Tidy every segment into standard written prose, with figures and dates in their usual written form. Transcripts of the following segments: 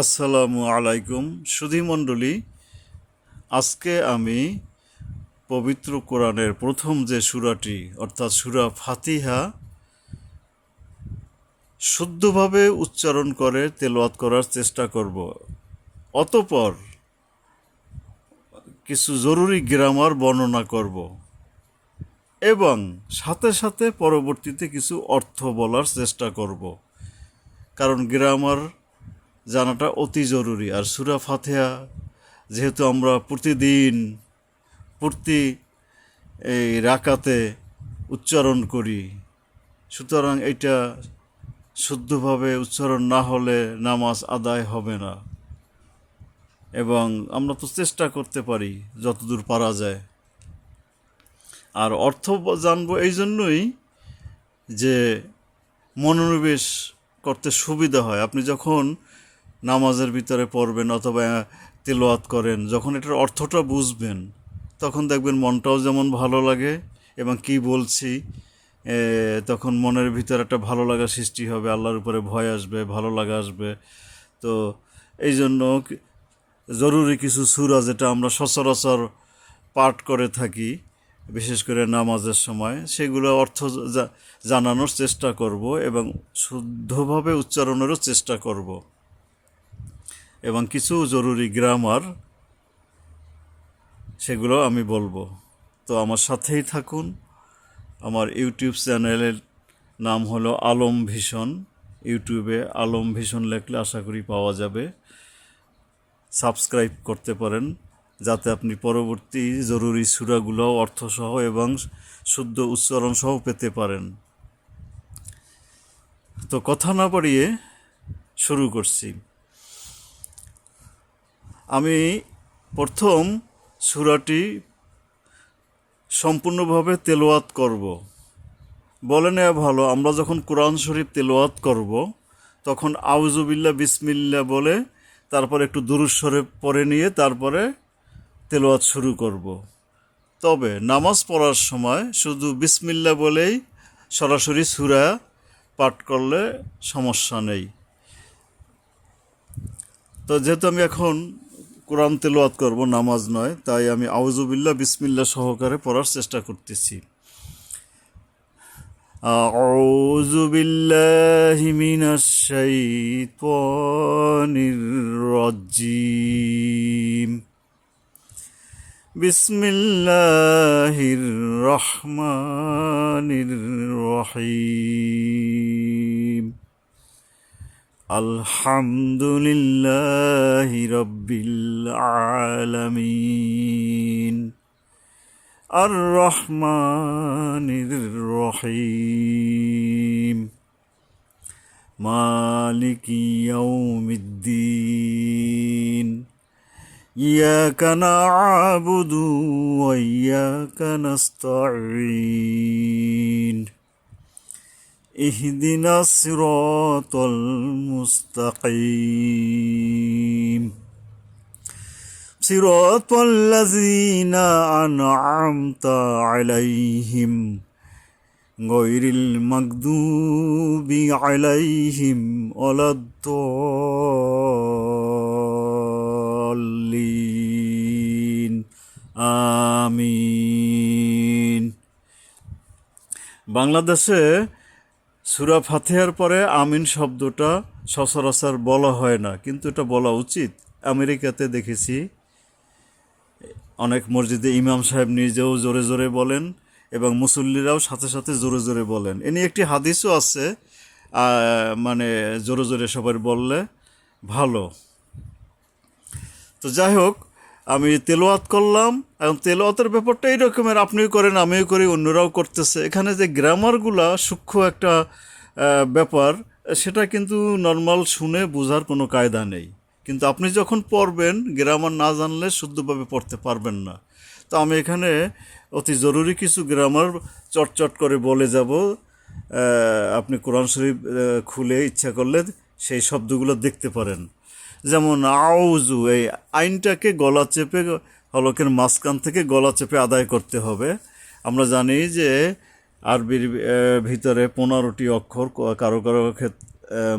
আসসালামু আলাইকুম সুধীমণ্ডলী। আজকে আমি পবিত্র কোরআনের প্রথম যে সূরাটি অর্থাৎ সূরা ফাতিহা শুদ্ধভাবে উচ্চারণ করে তেলাওয়াত করার চেষ্টা করব। অতঃপর কিছু জরুরি গ্রামার বর্ণনা করব এবং সাথে সাথে পরবর্তীতে কিছু অর্থ বলার চেষ্টা করব, কারণ গ্রামার জানাটা অতি জরুরি। আর সূরা ফাতিহা যেহেতু আমরা প্রতিদিন প্রতি এই রাকাতে উচ্চারণ করি, সুতরাং এটা শুদ্ধভাবে উচ্চারণ না হলে নামাজ আদায় হবে না। এবং আমরা তো চেষ্টা করতে পারি যতদূর পারা যায়। আর অর্থ জানবো এই জন্যই যে মনোনিবেশ করতে সুবিধা হয়। আপনি যখন নামাজের ভিতরে পড়বেন অথবা তেলাওয়াত করেন, যখন এটার অর্থটা বুঝবেন তখন দেখবেন মনটাও যেমন ভালো লাগে এবং কি বলছি তখন মনের ভিতরে একটা ভালো লাগা সৃষ্টি হবে, আল্লাহর উপরে ভয় আসবে, ভালো লাগা আসবে। তো এই জন্য জরুরি কিছু সূরা যেটা আমরা সচরাচর পাঠ করে থাকি বিশেষ করে নামাজের সময়, সেগুলো অর্থ জানানোর চেষ্টা করব এবং শুদ্ধভাবে উচ্চারণেরও চেষ্টা করব এবং কিছু জরুরি গ্রামার সেগুলো আমি বলবো। তো আমার সাথেই থাকুন। আমার ইউটিউব চ্যানেলের নাম হলো আলম ভিশন। ইউটিউবে আলম ভিশন লিখলে আশা করি পাওয়া যাবে। সাবস্ক্রাইব করতে পারেন যাতে আপনি পরবর্তী জরুরি সূরাগুলো অর্থসহ এবং শুদ্ধ উচ্চারণ সহ পেতে পারেন। তো কথা না বাড়িয়ে শুরু করছি। আমি প্রথম সূরাটি সম্পূর্ণভাবে তেলাওয়াত করব। বলে নেওয়া ভালো, আমরা যখন কোরআন শরীফ তেলাওয়াত করব তখন আউযুবিল্লাহ বিসমিল্লাহ বলে তারপর একটু দুরূদ শরীফ পড়ে নিয়ে তারপরে তেলাওয়াত শুরু করব। তবে নামাজ পড়ার সময় শুধু বিসমিল্লাহ বলেই সরাসরি সূরা পাঠ করলে সমস্যা নেই। তো যেহেতু আমি এখন কোরআন তেলাওয়াত করব, নামাজ নয়, তাই আমি আউযুবিল্লাহ বিসমিল্লাহ সহকারে পড়ার চেষ্টা করতেছি। আউযু বিল্লাহি মিনাশ শাইতানির রাজিম। বিসমিল্লাহির রহমানির রহিম। আলহামদুলিল্লাহি রাব্বিল আলামিন। আর রহমানির রহিম। মালিকি ইয়াউমিদ্দিন। ইয়াকা না'বুদু ওয়া ইয়াকা নাস্তাঈন। ইহদিনাস সিরাতাল মুস্তাকিম। সিরাতাল লাযীনা আন'আমতা আলাইহিম গায়রিল মাগদুবি আলাইহিম ওয়ালাদ-দাল্লিন। আমিন। বাংলাদেশে সূরা ফাতিহার পরে আমিন শব্দটা সচরাচর বলা হয় না, কিন্তু এটা বলা উচিত। আমেরিকাতে দেখেছি অনেক মসজিদে ইমাম সাহেব নিজেও জোরে জোরে বলেন এবং মুসল্লিরাও সাথে সাথে জোরে জোরে বলেন। এ নিয়ে একটি হাদিসও আছে, মানে জোরে জোরে সবাই বললে ভালো। তো যাই হোক, আমি তেলাওয়াত করলাম এবং তেলাওয়াতের ব্যাপারটা এই রকমের, আপনিও করেন, আমিও করি, অন্যরাও করতেছে। এখানে যে গ্রামারগুলা সূক্ষ্ম একটা ব্যাপার, সেটা কিন্তু নর্মাল শুনে বোঝার কোনো কায়দা নেই, কিন্তু আপনি যখন পড়বেন গ্রামার না জানলে শুদ্ধভাবে পড়তে পারবেন না। তো আমি এখানে অতি জরুরি কিছু গ্রামার চটচট করে বলে যাব। আপনি কোরআন শরীফ খুলে ইচ্ছা করলে সেই শব্দগুলো দেখতে পারেন। যেমন আউযু, এই আইনটাকে গলা চেপে, হলকের মাঝখান থেকে গলা চেপে আদায় করতে হবে। আমরা জানি যে আরবির ভিতরে 15টি অক্ষর, কারো কারো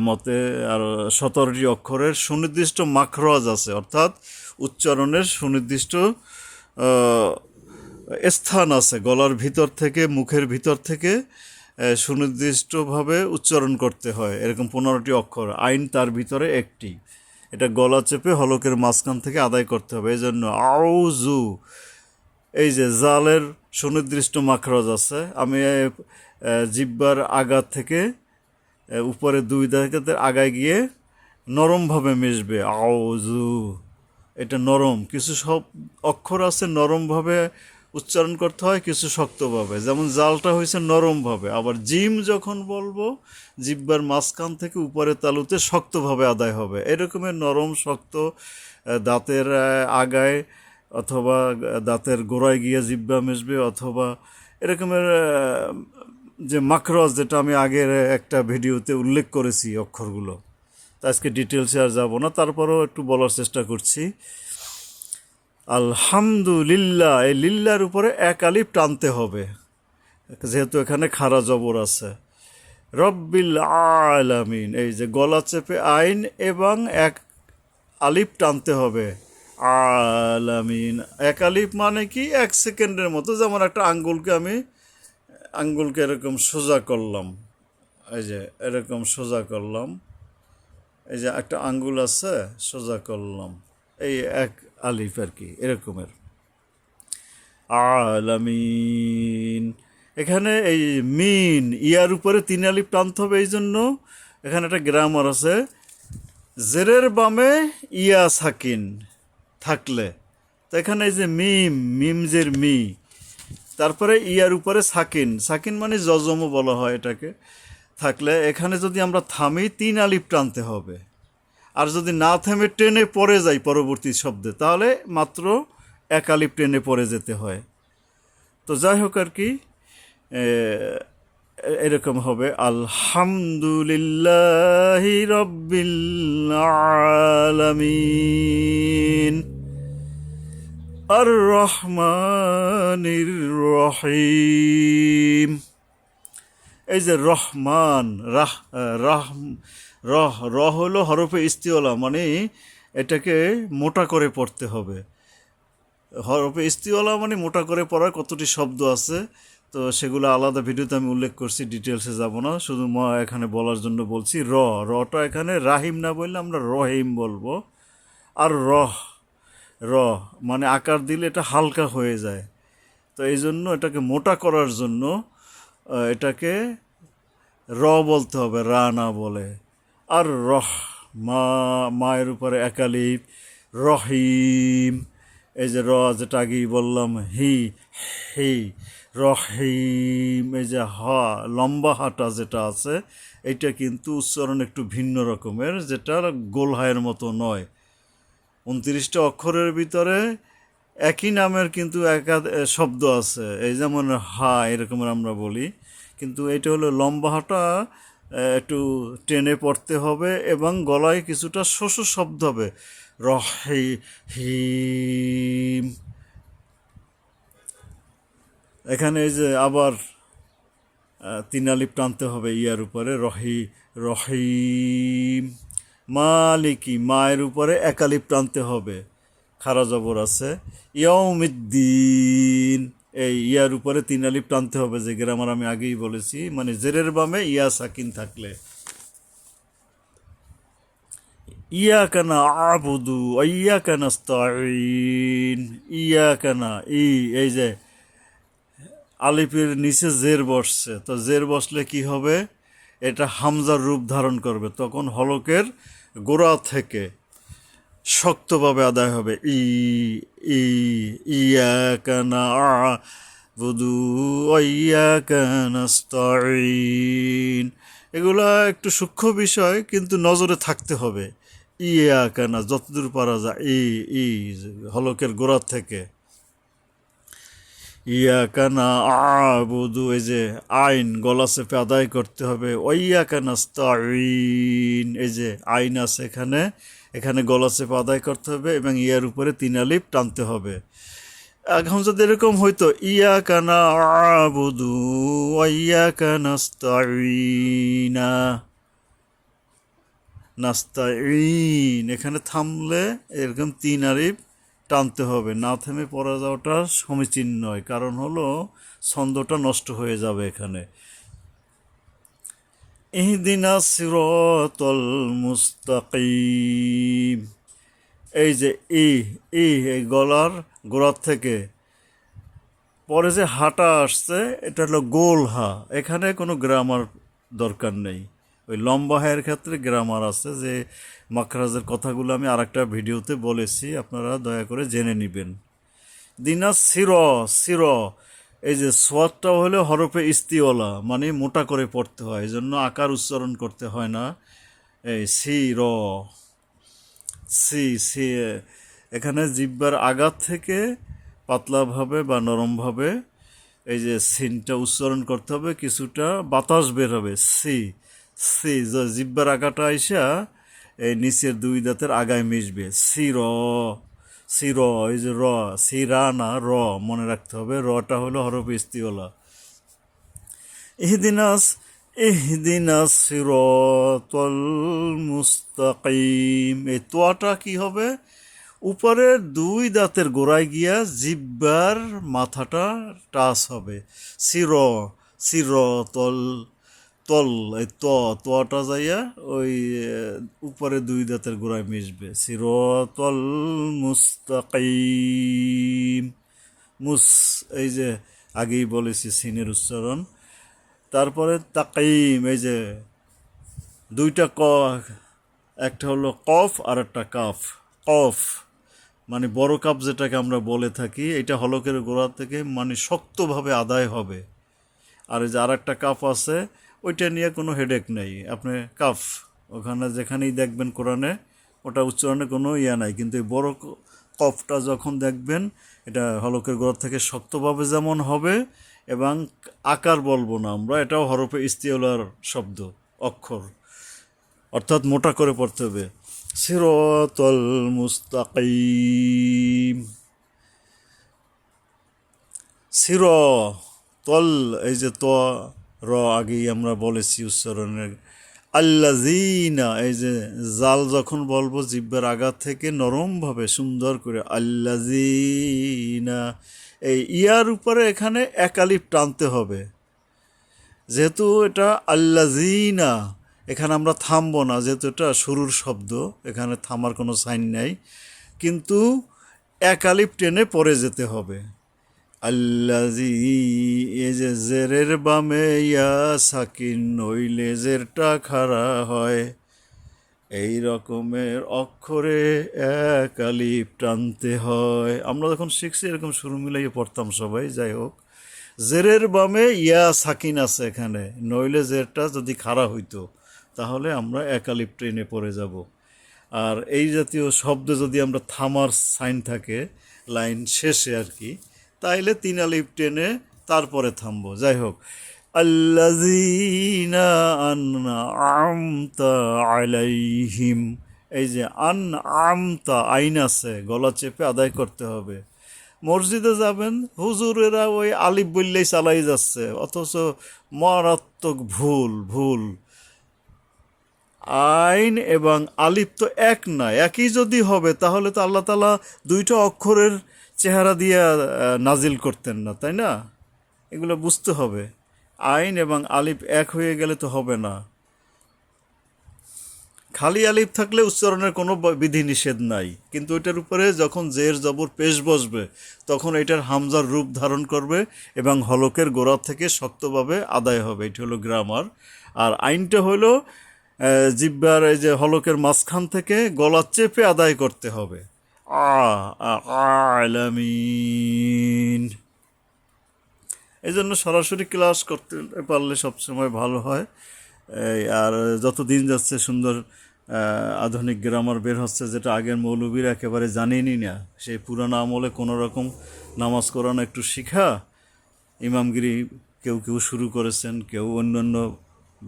মতে আর 17টি অক্ষরের সুনির্দিষ্ট মাখরাজ আছে, অর্থাৎ উচ্চারণের সুনির্দিষ্ট আহ, স্থান আছে। গলার ভিতর থেকে, মুখের ভিতর থেকে সুনির্দিষ্টভাবে উচ্চারণ করতে হয়। এরকম 15টি অক্ষর, আইন তার ভিতরে একটি। এটা গলা চেপে হলকের মাঝখান থেকে আদায় করতে হবে। এই জন্য আউজু, এই যে জালের সুনির্দিষ্ট মাখরাজ আছে। আমি জিহ্বার আগা থেকে উপরে 2 দাঁতের আগায় গিয়ে নরমভাবে মিশবে। আউজু, এটা নরম। কিছু সব অক্ষর আছে নরমভাবে উচ্চারণ করতে হয়, কিছু শক্তভাবে। যেমন জালটা হয়েছে নরমভাবে, আবার জিম যখন বলবো জিহ্বার মাঝখান থেকে উপরের তালুতে শক্তভাবে আদায় হবে। এরকমের নরম শক্ত দাঁতের আগায় অথবা দাঁতের গোড়ায় গিয়ে জিহ্বা মিশবে, অথবা এরকমের যে মাখরাজ, যেটা আমি আগের একটা ভিডিওতে উল্লেখ করেছি অক্ষরগুলো। তা আজকে ডিটেলসে আর যাব না, তারপরেও একটু বলার চেষ্টা করছি। আলহামদুলিল্লাহ, এই লিল্লার উপরে এক আলিফ টানতে হবে, যেহেতু এখানে খাড়া জবর আছে। রব্বিল আলামিন, এই যে গলা চেপে আইন এবং এক আলিফ টানতে হবে। আলামিন, এক আলিফ মানে কি 1 সেকেন্ডের মতো। যেমন একটা আঙ্গুলকে এরকম সোজা করলাম, এই যে এরকম সোজা করলাম, এই যে একটা আঙ্গুল আছে সোজা করলাম, এই এক আলিফ আর কি, এরকমের। আলামিন, এখানে এই মিন ইয়ার উপরে 3 আলিফ টানতে হবে। এই জন্য এখানে একটা গ্রামার আছে, জেরের বামে ইয়া সাকিন থাকলে, তো এখানে এই যে মিমজের মি, তারপরে ইয়ার উপরে সাকিন মানে জজমও বলা হয় এটাকে, থাকলে এখানে যদি আমরা থামি 3 আলিফ টানতে হবে। আর যদি না থেমে টেনে পড়ে যাই পরবর্তী শব্দে, তাহলে মাত্র 1 আলিফ টেনে পড়ে যেতে হয়। তো যাই হোক আর কি, এরকম হবে আলহামদুলিল্লাহি রাব্বিল আলামিন আর রহমানির রহিম। এই যে রহমান, রহ হলো হরফে ইস্তিওয়ালা, মানে এটাকে মোটা করে পড়তে হবে। হরফে ইস্তিওয়ালা মানে মোটা করে পড়ার কতটি শব্দ আছে, তো সেগুলো আলাদা ভিডিওতে আমি উল্লেখ করছি, ডিটেলসে যাব না, শুধু এখানে বলার জন্য বলছি। রটা এখানে রাহিম না বললে আমরা রহিম বলবো। আর মানে আকার দিলে এটা হালকা হয়ে যায়, তো এই জন্য এটাকে মোটা করার জন্য এটাকে বলতে হবে, রা না বলে। আর মায়ের উপরে 1 আলিফ। রহিম, এই যে যেটা আগেই বললাম, হি রহিম। এই যে লম্বা হাটা যেটা আছে, এইটা কিন্তু উচ্চারণ একটু ভিন্ন রকমের, যেটা গোল হায়ের মতো নয়। 29টা অক্ষরের ভিতরে একই নামের কিন্তু শব্দ আছে, এই যেমন এরকমের আমরা বলি, কিন্তু এটা হলো লম্বা হাটা, একটু টেনে পড়তে হবে এবং গলায় কিছুটা শোষ শব্দ হবে। রহিম, এখানে এই যে আবার 3 আলিফ টানতে হবে ইয়ার উপরে। রহিম। মালিকি, মায়ের উপরে 1 আলিফ টানতে হবে, খাড়া জবর আছে। ইয়াউমিদ্দিন, এই ইয়ার উপরে 3 আলিফ টানতে হবে, যে গ্রামার আমি আগেই বলেছি, মানে জেরের বামে ইয়া সাকিন থাকলে। ইয়াকা না'বুদু ওয়া ইয়াকা নাস্তাঈন। ইয়াকা না, এই যে আলিফের নিচে জের বসছে, তো জের বসলে কি হবে, এটা হামজার রূপ ধারণ করবে, তখন হলকের গোড়া থেকে শক্তভাবে আদায় হবে। ইয়াকা না'বুদু ওয়া ইয়াকা নাস্তাঈন। এগুলা একটু সূক্ষ্ম বিষয়, কিন্তু নজরে থাকতে হবে। ইয়াকা না, যতদূর পারা যায় হলকের গোড়া থেকে। ইয়াকা না'বুদু, এই যে আইন গলা চেপে আদায় করতে হবে। ওয়া ইয়াকা নাস্তাঈন, এই যে আইন আছে এখানে গলা চেপে আদায় করতে হবে এবং ইয়ার উপরে 3 আলিফ টানতে হবে। এখন যদি এরকম হইতো, ইয়াকা না'বুদু ওয়া ইয়াকা নাস্তাঈনা, নাস্তাইন, এখানে থামলে এরকম তিন আলিফ টানতে হবে, না থেমে পড়া যাওয়াটা সমীচীন নয়, কারণ হলো ছন্দটা নষ্ট হয়ে যাবে এখানে। ইহদিনা সিরাতাল মুস্তাকিম, এই যে ই ই এই গলার গোড়ার থেকে পরে যে হাটা আসছে এটা হলো গোল হা, এখানে কোনো গ্রামার দরকার নেই। ওই লম্বা হায়ের ক্ষেত্রে গ্রামার আছে, যে মাখরাজের কথাগুলো আমি আরেকটা ভিডিওতে বলেছি, আপনারা দয়া করে জেনে নেবেন। দিনা সির, সির, এই যে সোয়াদটা হলে হরফে ইস্তিওয়ালা, মানে মোটা করে পড়তে হয়, এই জন্য আকার উচ্চারণ করতে হয় না। এই সি র, সি সি, এখানে জিহ্বার আগার থেকে পাতলাভাবে বা নরমভাবে এই যে সিনটা উচ্চারণ করতে হবে, কিছুটা বাতাস বের হবে, সি সি, জিহ্বার আগাটা আইসা এই নিচের দুই দাঁতের আগায় মিশবে, সি র, সি র, এই যে র, সি রা না র, মনে রাখতে হবে, রটা হলো হরফ ইস্তিওয়ালা। ইহদিনাস, ইহদিনাস সিরাতাল মুস্তাকিম, এই তোয়াটা কি হবে, উপরের দুই দাঁতের গোড়ায় গিয়া জিহ্বার মাথাটা টাচ হবে, সির, সির তল, তল, এই তোয়াটা যাইয়া ওই উপরে দুই দাঁতের গোড়ায় মিশবে, সিরাতাল মুস্তাকিম, মুস, এই যে আগেই বলেছি সিনের উচ্চারণ। তারপরে তাকিম, এই যে দুইটা একটা হলো কফ আর একটা কাফ, কফ মানে বড় কাপ যেটাকে আমরা বলে থাকি, এটা হলকের গোড়া থেকে মানে শক্তভাবে আদায় হবে। আর এই যে আর একটা কাপ আছে, ওইটা নিয়ে কোনো হেডেক নেই, আপনি কাফ ওখানে যেখানেই দেখবেন কোরআনে ওটা উচ্চারণে কোনো ইয়া নাই, কিন্তু এই বড় কফটা যখন দেখবেন এটা হলকের গোড়া থেকে শক্তভাবে যেমন হবে, এবং আকার বলবো না আমরা, এটাও হরফে ইস্তিওলার শব্দ, অক্ষর, অর্থাৎ মোটা করে পড়তে হবে। সিরাতাল মুস্তাকিম, সির তল, এই যে ত র আগেই আমরা বলেছি উচ্চারণের। আল্লাযিনা, এই যে জাল যখন বলবো জিহ্বার আগা থেকে নরমভাবে সুন্দর করে আল্লাযিনা, এই ইয়ার উপরে এখানে এক আলিফ টানতে হবে, যেহেতু এটা আল্লাযিনা, এখানে আমরা থামবো না, যেহেতু এটা শুরুর শব্দ, এখানে থামার কোনো সাইন নাই, কিন্তু এক আলিফ টেনে পরে যেতে হবে। আল্লাজি, এই যে জেরের বামে ইয়া সাকিন নইলে জেরটা খাড়া হয়, এই রকমের অক্ষরে এক আলিফ টানতে হয়। আমরা যখন শিখছি এরকম সুর মিলাইয়ে পড়তাম সবাই, যাই হোক। জেরের বামে ইয়া সাকিন আছে এখানে, নইলে জেরটা যদি খাড়া হইতো তাহলে আমরা এক আলিফ ট্রেনে পড়ে যাব। আর এই জাতীয় শব্দ যদি আমরা থামার সাইন থাকে লাইন শেষে আর কি, তাইলে তিন আলিফ টেনে তারপরে থামবো। যাই হোক, আল্লাযীনা আনআমতা আলাইহিম, এই যে আমতা আইন আছে, গলা চেপে আদায় করতে হবে। মসজিদে যাবেন, হুজুরেরা ওই আলিফ বললেই চালাই যাচ্ছে, অথচ মারাত্মক ভুল, ভুল। আইন এবং আলিফ তো এক না, একই যদি হবে তাহলে তো আল্লাহ তাআলা দুইটা অক্ষরের চেহারা দিয়ে নাজিল করতেন না, তাই না? এগুলো বুঝতে হবে, আইন এবং আলিফ এক হয়ে গেলে তো হবে না। খালি আলিফ থাকলে উচ্চারণের কোনো বিধি নিষেধ নাই, কিন্তু ওইটার উপরে যখন জের জবর পেশ বসবে তখন এটার হামজার রূপ ধারণ করবে এবং হলকের গোড়া থেকে শক্তভাবে আদায় হবে, এটা হলো গ্রামার। আর আইনটা হলো জিহ্বার এই যে হলকের মাঝখান থেকে গলা চেপে আদায় করতে হবে, আলামিন। এই জন্য সরাসরি ক্লাস করতে পারলে সবসময় ভালো হয়। আর যত দিন যাচ্ছে সুন্দর আধুনিক গ্রামার বের হচ্ছে, যেটা আগের মৌলবীরা একেবারে জানেনই না। সেই পুরানো আমলে কোনো রকম নামাজ কোরআন একটু শিখা ইমামগিরি কেউ কেউ শুরু করেছেন, কেউ অন্যান্য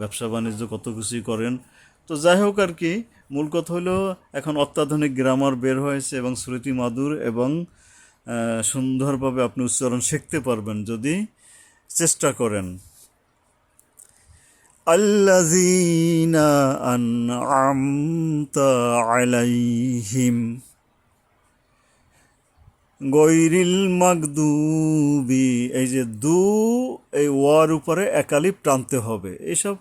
ব্যবসা বাণিজ্য কত কিছুই করেন। তো যাই হোক আর কি, মূল কথা হলো এখন অত্যাধুনিক গ্রামার বের হয়েছে এবং শ্রুতি মাধুর এবং সুন্দরভাবে আপনি উচ্চারণ শিখতে পারবেন যদি চেষ্টা করেন। আল্লাযীনা আন'আমতা আলাইহিম গৈরিল মাগদুবি, এই যে দু, এই ওয়ার উপরে একালিপ টানতে হবে। এইসব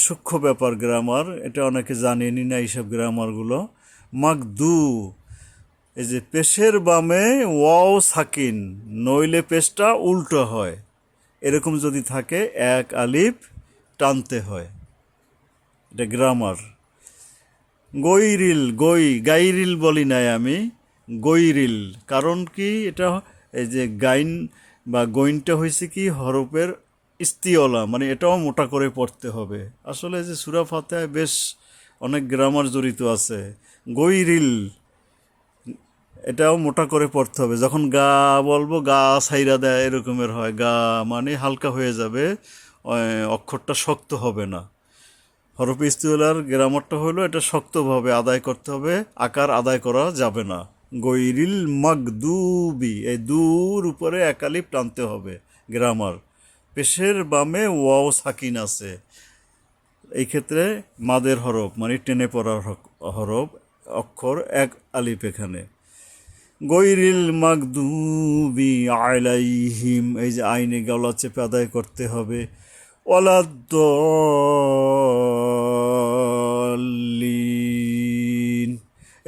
সূক্ষ্ম ব্যাপার গ্রামার, এটা অনেকে জানেনি না এইসব গ্রামারগুলো। মাগদু, এই যে পেশের বামে ওয়াও সাকিন, নইলে পেশটা উল্টো হয়, এরকম যদি থাকে এক আলিফ টানতে হয়, এটা গ্রামার। গৈরিল, গাইরিল বলি নাই আমি, গৈরিল। কারণ কি, এটা এই যে গাইন বা গইনটা হয়েছে কি হরফের ইস্তিওলা, মানে এটাও মোটা করে পড়তে হবে। আসলে যে সূরা ফাতিহায় বেশ অনেক গ্রামার জড়িত আছে। গৈরিল, এটাও মোটা করে পড়তে হবে। যখন গা বলবো গা ছাইরা দেয় এরকমের হয়, গা মানে হালকা হয়ে যাবে, অক্ষরটা শক্ত হবে না। হরফে ইস্তিওলার গ্রামারটা হলো এটা শক্তভাবে আদায় করতে হবে, আকার আদায় করা যাবে না। গৈরিল মাগদুবি, এই দুর উপরে একালিপ টানতে হবে গ্রামার। পেশের বামে ওয়াও সাকিন আছে, এই ক্ষেত্রে মাদের হরফ মানে টেনে পড়ার হরফ, অক্ষর এক আলিফ এখানে। গৈরিল মাগদুবি আলাইহিম, এই যে আইনে গলা চেপে আদায় করতে হবে। ওয়ালাদ্দলিন,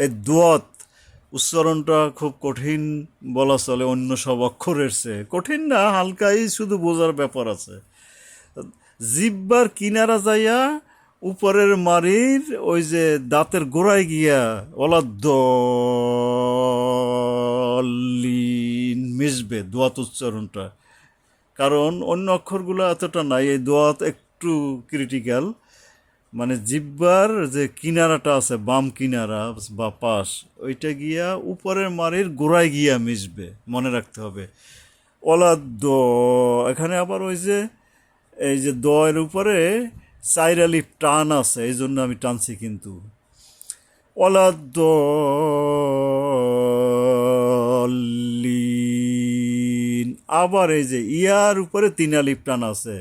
এই দোয়াত উচ্চারণটা খুব কঠিন বলা চলে, অন্য সব অক্ষরের চেয়ে কঠিন না, হালকাই, শুধু বোঝার ব্যাপার আছে। জিব্বার কিনারা যাইয়া উপরের মারির ওই যে দাঁতের গোড়ায় গিয়া ওয়ালাদ্দলিন মিশবে দোয়াত উচ্চারণটা। কারণ অন্য অক্ষরগুলো এতটা নাই, এই দোয়াত একটু ক্রিটিক্যাল। মানে জিব্বার যে কিনারাটা আছে, বাম কিনারা বা পাশ, ওইটা গিয়া উপরের মারির গোড়ায় গিয়া মিশবে, মনে রাখতে হবে। ওলাদ, এখানে আবার ওই যে এই যে দয়ের উপরে চাইর আলিফ টান আছে, এই জন্য আমি টানছি কিন্তু। ওলাদ্দলিন, আবার এই যে ইয়ার উপরে তিন আলিফ টান আছে,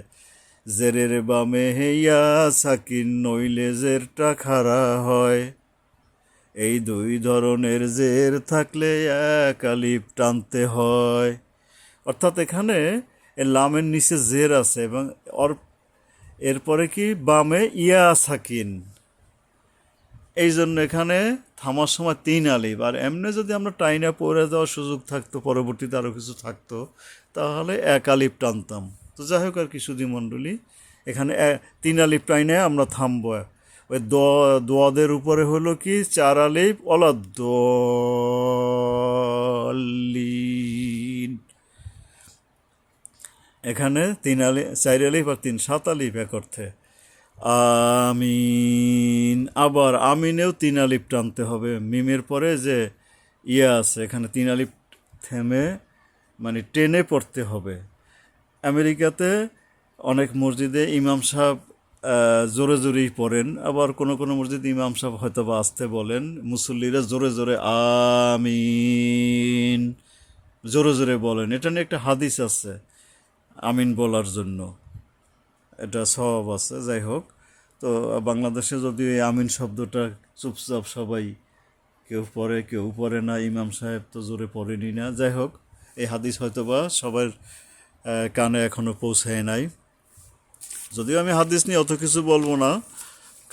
জেরের বামে হেয়া সাকিন, নইলে জেরটা খাড়া হয়। এই দুই ধরনের জের থাকলে এক আলিফ টানতে হয়। অর্থাৎ এখানে লামের নিচে জের আছে এবং এরপরে কি বামে ইয়া সাকিন, এই জন্য এখানে থামার সময় তিন আলিফ। আর এমনি যদি আমরা টাইনা পড়ে যাওয়ার সুযোগ থাকতো, পরবর্তীতে আরও কিছু থাকতো, তাহলে এক আলিফ টানতাম। তো যাই হোক আর কি সুধী মণ্ডলী, এখানে তিন আলিফ টাইনে আমরা থামবো। ওই দোয়াদের উপরে হলো কি চার আলিফ, ওলাদ্দলিন। এখানে তিন আলিফ, চার আলিফ আর তিন, সাত আলিফ এক অর্থে। আমিন, আবার আমিনেও তিন আলিফ টানতে হবে। মিমের পরে যে ইয়ে আছে, এখানে তিন আলিফ থেমে মানে টেনে পড়তে হবে। আমেরিকাতে অনেক মসজিদে ইমাম সাহেব জোরে জোরেই পড়েন, আবার কোনো কোনো মসজিদে ইমাম সাহেব হয়তো বা আসতে বলেন, মুসল্লিরা জোরে জোরে আমিন জোরে জোরে বলেন। এটা নিয়ে একটা হাদিস আছে আমিন বলার জন্য, এটা সওয়াব আছে। যাই হোক, তো বাংলাদেশে যদি এই আমিন শব্দটা চুপচাপ সবাই, কেউ পড়ে কেউ পড়ে না, ইমাম সাহেব তো জোরে পড়েনি না। যাই হোক, এই হাদিস হয়তো বা সবার কানে এখনও পৌঁছায় নাই। যদিও আমি হাদিস নিয়ে অত কিছু বলবো না,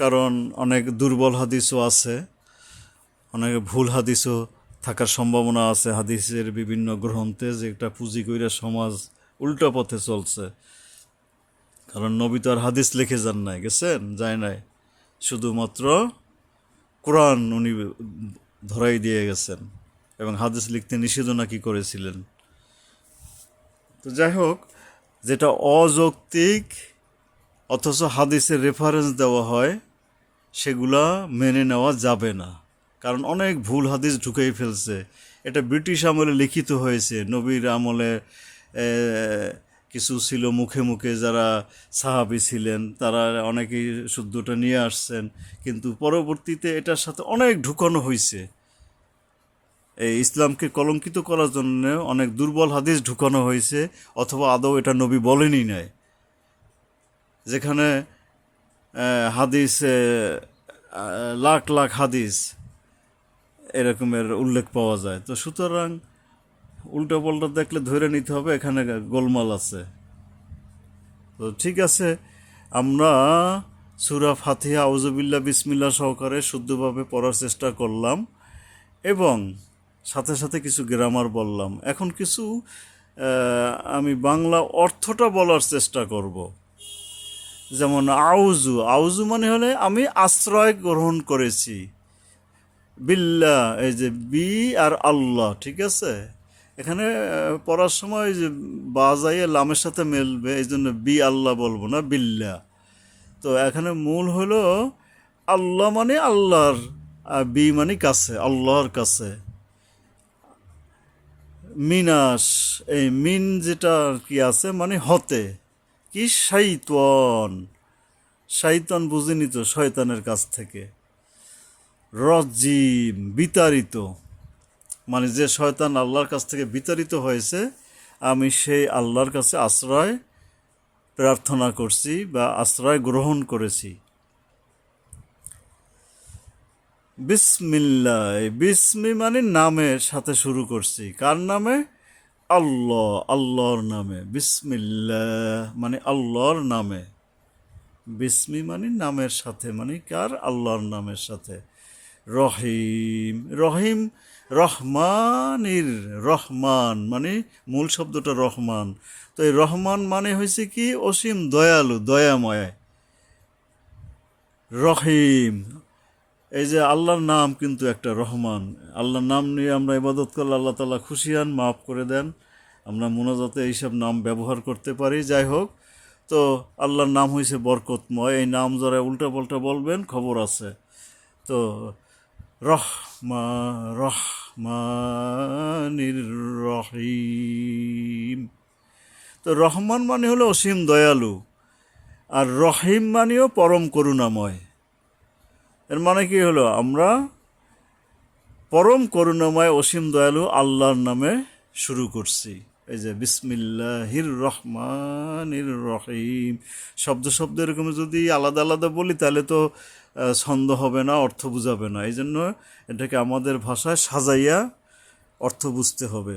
কারণ অনেক দুর্বল হাদিসও আছে, অনেক ভুল হাদিসও থাকার সম্ভাবনা আছে হাদিসের বিভিন্ন গ্রন্থে, যেটা পুঁজি কইরা সমাজ উল্টা পথে চলছে। কারণ নবী তো আর হাদিস লিখে যান নাই, গেছেন যায় নাই, শুধুমাত্র কোরআন উনি ধরাই দিয়ে গেছেন, এবং হাদিস লিখতে নিষেধনা কি করেছিলেন। তো যাই হোক, যেটা অযৌক্তিক অথচ হাদিসের রেফারেন্স দেওয়া হয়, সেগুলা মেনে নেওয়া যাবে না, কারণ অনেক ভুল হাদিস ঢুকেই ফেলছে। এটা ব্রিটিশ আমলে লিখিত হয়েছে, নবীর আমলে কিছু ছিল মুখে মুখে, যারা সাহাবী ছিলেন তারা অনেকেই শুদ্ধটা নিয়ে আসছেন, কিন্তু পরবর্তীতে এটার সাথে অনেক ঢুকানো হয়েছে। এই ইসলামকে কলঙ্কিত করার জন্য অনেক দুর্বল হাদিস ঢুকানো হয়েছে, অথবা আদৌ এটা নবী বলেনই নাই। যেখানে হাদিসে লাখ লাখ হাদিস এরকমের উল্লেখ পাওয়া যায়। তো সুতরাং উল্টো পাল্টা দেখলে ধরে নিতে হবে এখানে গোলমাল আছে। তো ঠিক আছে, আমরা সূরা ফাতিহা আউযুবিল্লাহ বিসমিল্লাহ সহকারে শুদ্ধভাবে পড়ার চেষ্টা করলাম এবং সাথে সাথে কিছু গ্রামার বললাম। এখন কিছু আমি বাংলা অর্থটা বলার চেষ্টা করব। যেমন আউযু, আউযু মানে হলে আমি আশ্রয় গ্রহণ করেছি। বিল্লাহ, এই যে বি আর আল্লাহ, ঠিক আছে। এখানে পড়ার সময় যে বাজাইয়ে লামের সাথে মেলবে, এই জন্য বি আল্লাহ বলবো না, বিল্লাহ। তো এখানে মূল হলো আল্লাহ মানে আল্লাহর, বি মানে কাছে, আল্লাহর কাছে। মিনাস, এই মিন যেটা কি আছে মানে হতে, কি শাইতান, শাইতান বুঝিনি তো, শয়তানের কাছ থেকে। রজিম, বিতাড়িত, মানে যে শয়তান আল্লাহর কাছ থেকে বিতাড়িত হয়েছে, আমি সেই আল্লাহর কাছে আশ্রয় প্রার্থনা করছি বা আশ্রয় গ্রহণ করেছি। বিসমিল্লাহ, বিসমি মানে নামের সাথে শুরু করছি। কার নামে? আল্লাহ, আল্লাহর নামে। বিসমিল্লাহ মানে আল্লাহর নামে। বিসমি মানে নামের সাথে, মানে কার? আল্লাহর নামের সাথে। রহিম, রহিম রহমানির, রহমান মানে মূল শব্দটা রহমান। তো এই রহমান মানে হয়েছে কি? অসীম দয়ালু, দয়াময়। রহিম, এই যে আল্লাহর নাম কিন্তু একটা রহমান। আল্লাহর নাম নিয়ে আমরা ইবাদত করলে আল্লাহ তাআলা খুশি হন, মাফ করে দেন। আমরা মোনাজাতে এইসব নাম ব্যবহার করতে পারি। যাই হোক, তো আল্লাহর নাম হয়েছে বরকতময়। এই নাম যারা উল্টা পাল্টা বলবেন খবর আছে। তো রহমানির রহিম। তো রহমান মানে হলো অসীম দয়ালু, আর রহিম মানেও পরম করুণাময়। এর মানে কি হলো? আমরা পরম করুণাময় অসীম দয়ালু আল্লাহর নামে শুরু করছি। এই যে বিসমিল্লাহির রহমানির রহিম, শব্দ শব্দ এরকম যদি আলাদা আলাদা বলি তাহলে তো ছন্দ হবে না, অর্থ বুঝাবে না। এই জন্য এটাকে আমাদের ভাষায় সাজাইয়া অর্থ বুঝতে হবে।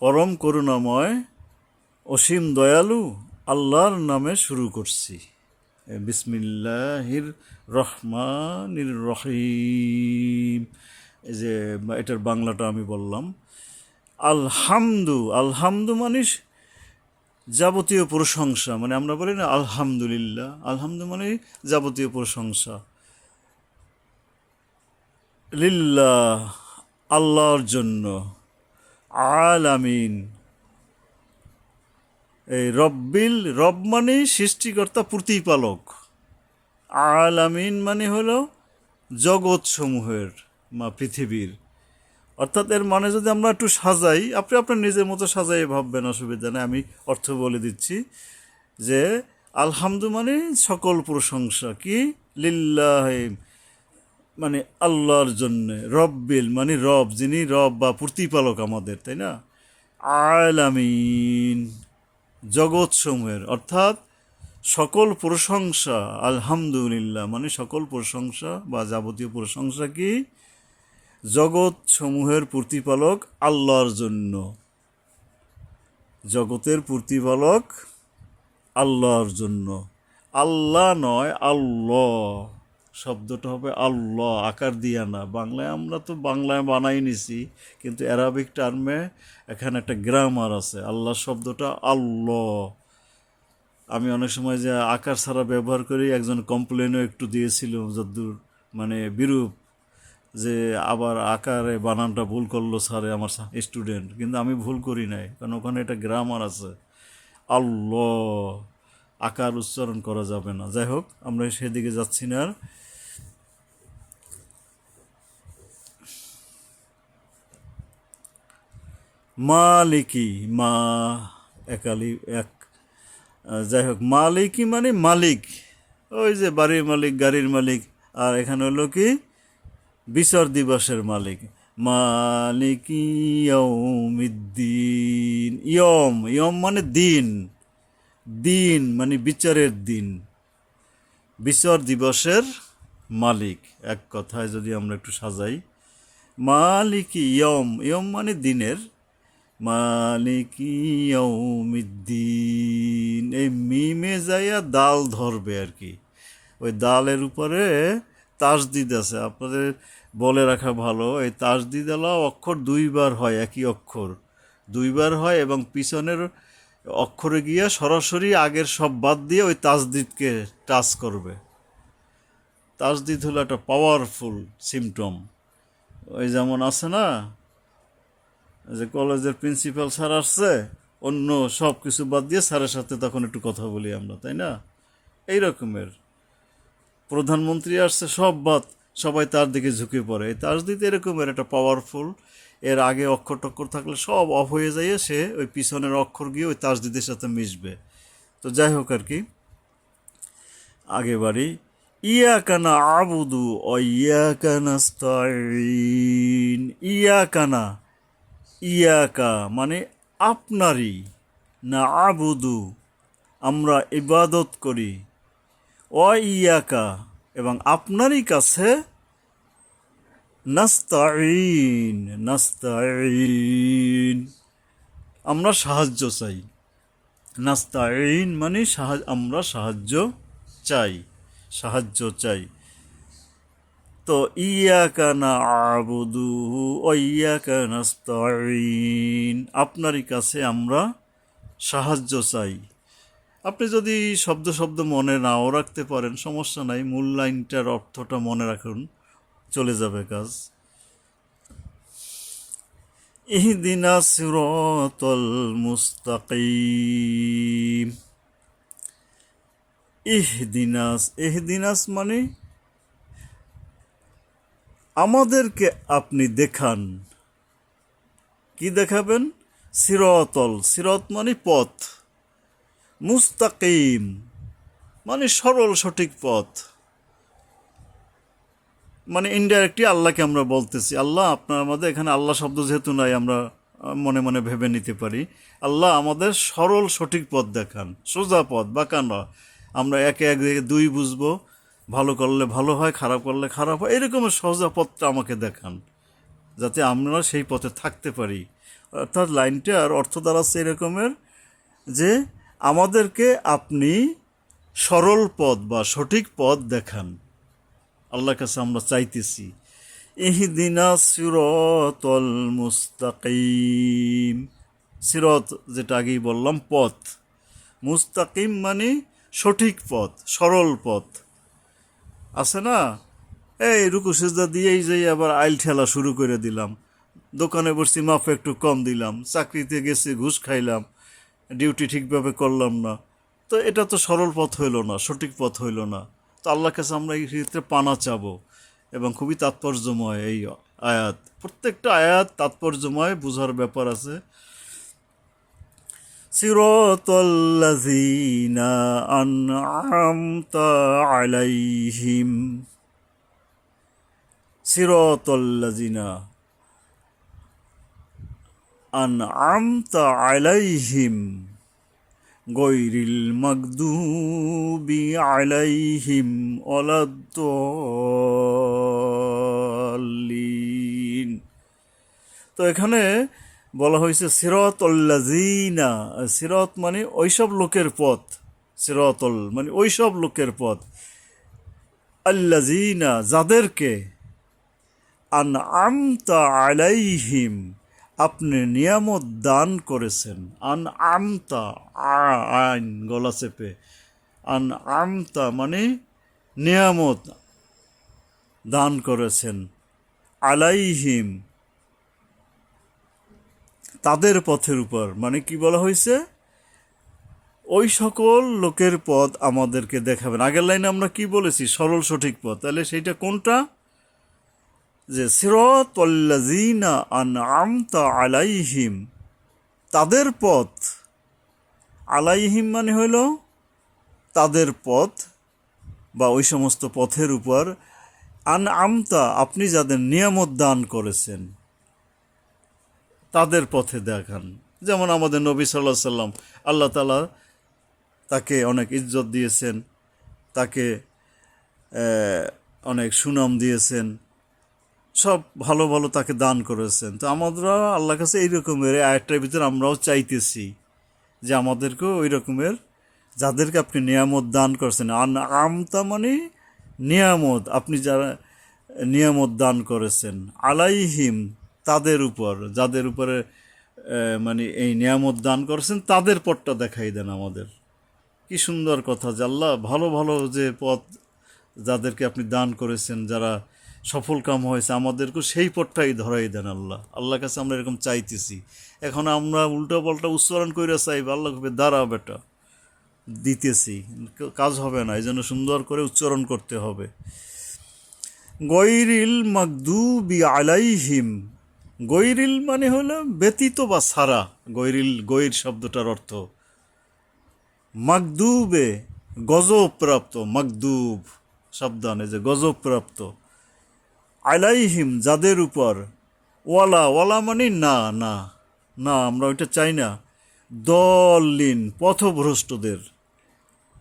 পরম করুণাময় অসীম দয়ালু আল্লাহর নামে শুরু করছি। বিসমিল্লাহির রহমানির রহিম। এই যে এটার বাংলাটা আমি বললাম। আলহামদু, আলহামদু মানে যাবতীয় প্রশংসা, মানে আমরা বলি না আলহামদুলিল্লাহ, আলহামদু মানে যাবতীয় প্রশংসা। লিল্লাহ, আল্লাহর জন্য। আলামিন, এই রব্বিল, রব মানে সৃষ্টিকর্তা, প্রতিপালক। আলামিন মানে হলো জগৎ সমূহের বা পৃথিবীর। অর্থাৎ এর মানে যদি আমরা একটু সাজাই, আপনি আপনার নিজের মতো সাজাই ভাববেন, অসুবিধা নেই, আমি অর্থ বলে দিচ্ছি। যে আলহামদু মানে সকল প্রশংসা, কি? লিল্লাহ মানে আল্লাহর জন্যে। রব্বিল মানে রব, যিনি রব বা প্রতিপালক আমাদের, তাই না? আলামিন জগৎ সমূহের, অর্থাৎ সকল প্রশংসা। আলহামদুলিল্লাহ মানে সকল প্রশংসা বা যাবতীয় প্রশংসা কি? জগৎ সমূহের প্রতিপালক আল্লাহর জন্য। জগতের প্রতিপালক আল্লাহর জন্য। আল্লাহ নয়, আল্লাহ শব্দটা হবে আল্লাহ, আকার দিয়া না। বাংলায় আমরা তো বাংলায় বানাই নিছি, কিন্তু অ্যারাবিক টার্মে এখানে একটা গ্রামার আছে। আল্লাহ শব্দটা আল্লাহ। আমি অনেক সময় যে আকার ছাড়া ব্যবহার করি, একজন কমপ্লেনও একটু দিয়েছিল যদ্দূর মানে বিরূপ, যে আবার আকারে বানানটা ভুল করলো স্যারে, আমার স্টুডেন্ট, কিন্তু আমি ভুল করি নাই, কারণ ওখানে একটা গ্রামার আছে। আল্লাহ আকার উচ্চারণ করা যাবে না। যাই হোক, আমরা সেদিকে যাচ্ছি না। মালিকি, মা একালি এক, যাই হোক, মালিকি মানে মালিক, ওই যে বাড়ির মালিক, গাড়ির মালিক। আর এখানে হলো কি? বিচার দিবসের মালিক। মালিকি ইয়াউমিদ্দিন। ইয়ম, ইয়ম মানে দিন, দিন মানে বিচারের দিন, বিচার দিবসের মালিক। এক কথায় যদি আমরা একটু সাজাই, মালিক ইয়ম, ইয়ম মানে দিনের, মালিক ইয়াউমিদ্দিন, এই মিমে যাইয়া দাল ধরবে আর কি। ওই দালের উপরে তাসদিদ আছে, আপনাদের বলে রাখা ভালো, এই তাসদিদওয়ালা অক্ষর দুইবার হয়, একই অক্ষর দুইবার হয় এবং পিছনের অক্ষরে গিয়ে সরাসরি আগের সব বাদ দিয়ে ওই তাসদিদকে টাচ করবে। তাসদিদ হলো একটা পাওয়ারফুল সিমটম। ওই যেমন আছে না যে কলেজের প্রিন্সিপাল স্যার আসছে, অন্য সব কিছু বাদ দিয়ে স্যারের সাথে তখন একটু কথা বলি আমরা, তাই না? এই রকমের প্রধানমন্ত্রী আসছে, সব বাদ, সবাই তার দিকে ঝুঁকে পড়ে। এই তাসদিদ এরকমের একটা পাওয়ারফুল, এর আগে অক্ষর টক্ষর থাকলে সব অফ হয়ে যায়, সে ওই পিছনের অক্ষর গিয়ে ওই তাসদিদের সাথে মিশবে। তো যাই হোক আর কি, আগে বাড়ি। ইয়াকা না'বুদু ওয়া ইয়াকা নাস্তাঈন। ইয়াকানা, ইয়াকা মানে আপনারই, না'বুদু আমরা ইবাদত করি, ও ইয়াকা এবং আপনারই কাছে, নাস্তাঈন, নাস্তাঈন আমরা সাহায্য চাই। নাস্তাঈন মানে আমরা সাহায্য চাই, সাহায্য চাই। তো ইয়াকা না'বুদু ওয়া ইয়াকা নাস্তাঈন, আপনারই কাছে আমরা সাহায্য চাই। আপনি যদি শব্দ শব্দ মনে নাও রাখতে পারেন সমস্যা নাই, মূল লাইনটার অর্থটা মনে রাখুন, চলে যাবে কাজ। ইহদিনা সিরাতাল মুস্তাকিম। ইহদিনাস, ইহদিনাস মানে আমাদেরকে আপনি দেখান। কি দেখাবেন? সিরাতল, সিরাত মানে পথ, মুস্তাকিম মানে সরল সঠিক পথ। মানে ইনডাইরেক্টলি আল্লাহকে আমরা বলতেছি, আল্লাহ আপনার আমাদের, এখানে আল্লাহ শব্দ যেহেতু নাই আমরা মনে মনে ভেবে নিতে পারি, আল্লাহ আমাদের সরল সঠিক পথ দেখান, সোজা পথ, বাঁকা নয়। আমরা একে এক দুই বুঝবো, ভালো করলে ভালো হয়, খারাপ করলে খারাপ হয়, এরকমের সোজা পথটা আমাকে দেখান, যাতে আমরা সেই পথে থাকতে পারি। অর্থাৎ লাইনটার অর্থ দাঁড়াচ্ছে এরকমের যে আমাদেরকে আপনি সরল পথ বা সঠিক পথ দেখান। আল্লাহর কাছে আমরা চাইতেছি। ইহদিনা সিরাতাল মুস্তাকিম, সিরাত যেটা আগেই বললাম পথ, মুস্তাকিম মানে সঠিক পথ, সরল পথ। আছে না, এই রুকু সিজদা দিয়েই যাই আবার আইল ঠেলা শুরু করে দিলাম, দোকানে বসছি মাফ একটু কম দিলাম, চাকরিতে গেছি ঘুষ খাইলাম, ডিউটি ঠিকভাবে করলাম না, তো এটা তো সরল পথ হইল না, সঠিক পথ হইল না। তো আল্লাহর কাছে আমরা এই ক্ষেত্রে পানা চাবো, এবং খুবই তাৎপর্যময় এই আয়াত, প্রত্যেকটা আয়াত তাৎপর্যময়, বোঝার ব্যাপার আছে। সিরাতাল্লাযীনা আন'আমতা আলাইহিম, সিরাতাল্লাযীনা আন'আমতা আলাইহিম গৈরিল মাগদুবি আলাইহিম ওয়ালাদ-দাল্লিন। তো এখানে বলা হয়েছে সিরাতাল্লাযীনা, সিরাত মানে ওইসব লোকের পথ, সিরাতল মানে ওইসব লোকের পথ, আল্লাযীনা যাদেরকে, আন'আমতা আলাইহিম আপনি নিয়ামত দান করেছেন। আন'আমতা, আইন গলা চেপে, আন'আমতা মানে নিয়ামত দান করেছেন, আলাইহিম তাদের পথের উপর, মানে কি বলা হয়েছে, ওই সকল লোকের পথ আমাদেরকে দেখাবেন। আগের লাইনে আমরা কি বলেছি, সরল সঠিক পথ, তাহলে সেইটা কোনটা, যে সিরাতাল্লাযীনা আন'আমতা আলাইহিম তাদের পথ, আলাইহিম মানে হইল তাদের পথ বা ওই সমস্ত পথের উপর, আন'আমতা আপনি যাদের নিয়ামত দান করেছেন তাদের পথে দেখান। যেমন আমাদের নবী সাল্লাল্লাহু আলাইহি সাল্লাম, আল্লাহ তাআলা তাকে অনেক ইজ্জত দিয়েছেন, তাকে অনেক সুনাম দিয়েছেন, সব ভালো ভালো তাকে দান করেছেন। তো আমরা আল্লাহর কাছে এই রকমের আয়াতটার ভিতরে আমরাও চাইতেছি যে আমাদেরকেও ওই রকমের, যাদেরকে আপনি নিয়ামত দান করছেন, আমতা মানে নিয়ামত, আপনি যারা নিয়ামত দান করেছেন, আলাইহিম তাদের উপর, যাদের উপরে মানে এই নিয়ামত দান করেছেন তাদের পথটা দেখাই দেন আমাদের। কি সুন্দর কথা যে আল্লাহ ভালো ভালো যে পথ যাদেরকে আপনি দান করেছেন, যারা সফল কাম হয়েছে, আমাদেরকেও সেই পথটাই ধরাই দেন আল্লাহ। আল্লাহর কাছে আমরা এরকম চাইতেছি। এখন আমরা উল্টো পাল্টা উচ্চারণ করে চাইব, আল্লাহ কবে দাঁড়া বেটা, দিতেছি, কাজ হবে না, এই জন্য সুন্দর করে উচ্চারণ করতে হবে। গৈরিল মাগদুবি আলাইহিম, গৈরিল মানে হলো ব্যতীত বা ছাড়া, গৈর শব্দটার অর্থ মাগদুবে গজব প্রাপ্ত, মাগদুব শব্দানে যে গজব প্রাপ্ত, আলাইহিম যাদের উপর, ওয়ালা মানে না না না, আমরা ওইটা চাই না, দলিন পথভ্রষ্টদের,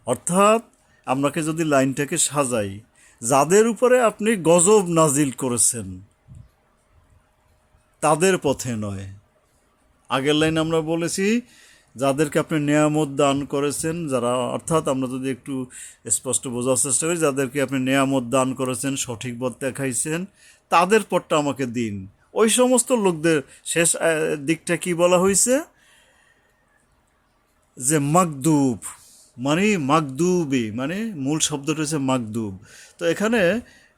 অর্থাৎ আপনাকে যদি লাইনটাকে সাজাই, যাদের উপরে আপনি গজব নাজিল করেছেন তাদের পথে নয়। আগের লাইন আমরা বলেছি যাদেরকে আপনি নেয়ামত দান করেছেন, যারা, অর্থাৎ আমরা যদি একটু স্পষ্ট বোঝার চেষ্টা করি, যাদেরকে আপনি নেয়ামত দান করেছেন, সঠিক পথ দেখাইছেন, তাদের পথটা আমাকে দিন। ওই সমস্ত লোকদের শেষ দিকটা কি বলা হয়েছে, যে মাগদুব মানে মাগদুবি মানে মূল শব্দটা হচ্ছে মাগদুব। তো এখানে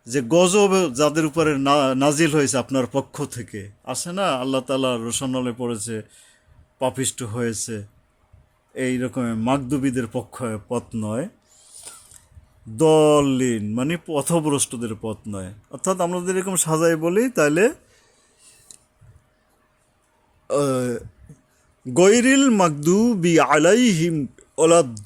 যে গজব যাদের উপরে নাজিল হয়েছে আপনার পক্ষ থেকে, আসে না আল্লাহ তাআলা রোশনালে পড়েছে, পাপিষ্ট হয়েছে, এই রকমের মাগদুবিদের পথ নয়, দলিন মানে পথভ্রষ্টদের পথ নয়। অর্থাৎ আমরা যদি এরকম সাজাই বলি তাহলে গৈরিল মাগদুবি আলাইহিম ওয়ালাদ্দলিন,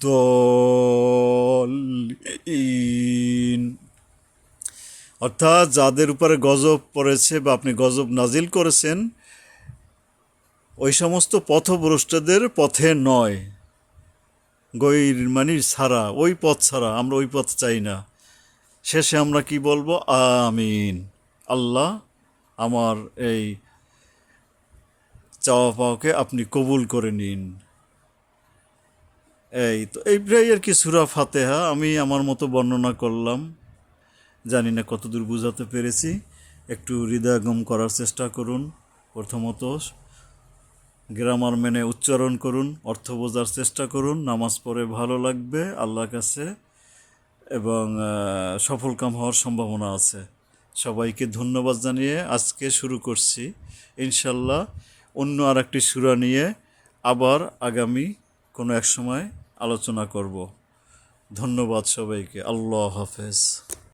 অর্থাৎ যাদের উপরে গজব পড়েছে বা আপনি গজব নাজিল করেছেন, ওই সমস্ত পথভ্রষ্টদের পথে নয়। গৈর মানে ছাড়া, ওই পথ ছাড়া, আমরা ওই পথ চাই না। শেষে আমরা কি বলবো, আমিন। আল্লাহ আমার এই চাওয়া পাওয়াকে আপনি কবুল করে নিন। এই তো এইটাই আর কি সূরা ফাতিহা। আমি আমার মতো বর্ণনা করলাম, জানি না কতদূর বোঝাতে পেরেছি। একটু হৃদয়ঙ্গম করার চেষ্টা করুন। প্রথমত গ্রামার মেনে উচ্চারণ করুন, অর্থ বোঝার চেষ্টা করুন, নামাজ পড়ে ভালো লাগবে আল্লাহর কাছে, এবং সফলকাম হওয়ার সম্ভাবনা আছে। সবাইকে ধন্যবাদ জানিয়ে আজকে শুরু করছি। ইনশাল্লাহ অন্য আর একটি সূরা নিয়ে আবার আগামী কোনো এক সময় আলোচনা করব। ধন্যবাদ সবাইকে। আল্লাহ হাফেজ।